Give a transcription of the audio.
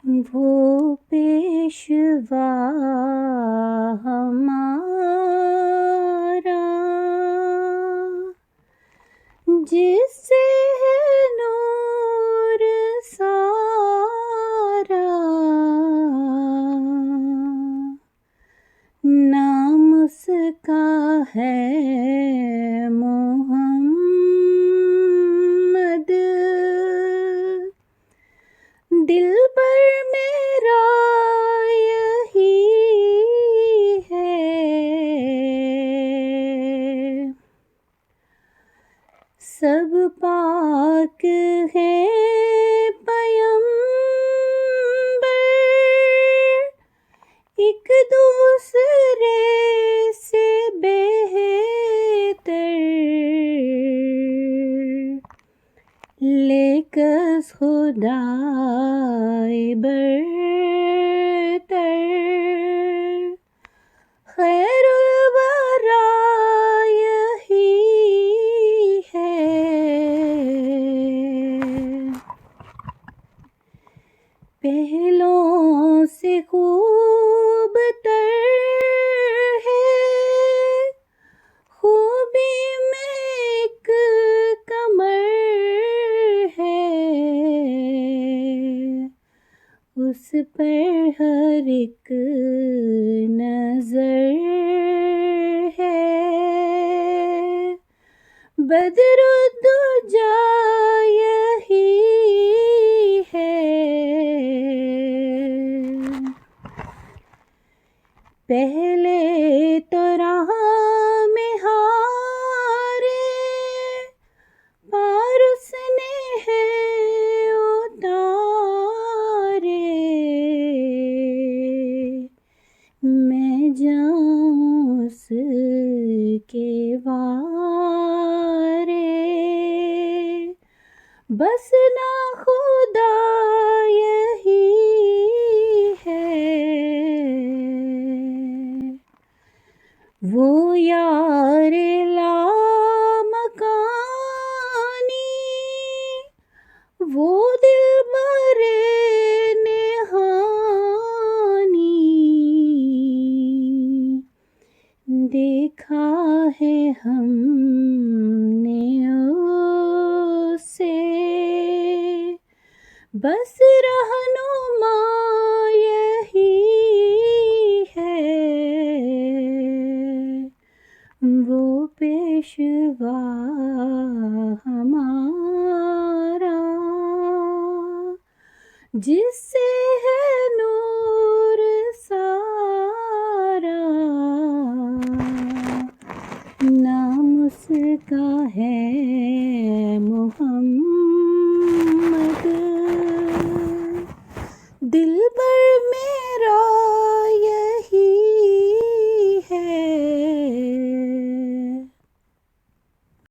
वो पेशवा हमारा जिससे है नूर सारा, नाम उसका है मोहम्मद। दिलबर मेरा यही है, सब पाक है पैगंबर, एक दूसरे से बेहतर, लेकस खुदाए बरतर, खैरुल वरा यही है। पहलों से खूब तर है, खूबी में एक कमर है, उस पर हर एक नजर है। बदरुद्दुजा यही है, पहले तो राह में हारे, पार उसने है उतारे। मैं जाऊं उसके वारे, बस ना खुदा यही है। वो यार लामकानी, वो दिलबरे नेहानी, देखा है हमने उसे, बस रहनुमा यही है। वो पेशवा हमारा जिससे है नूर सारा, नाम उसका है मोहम्मद।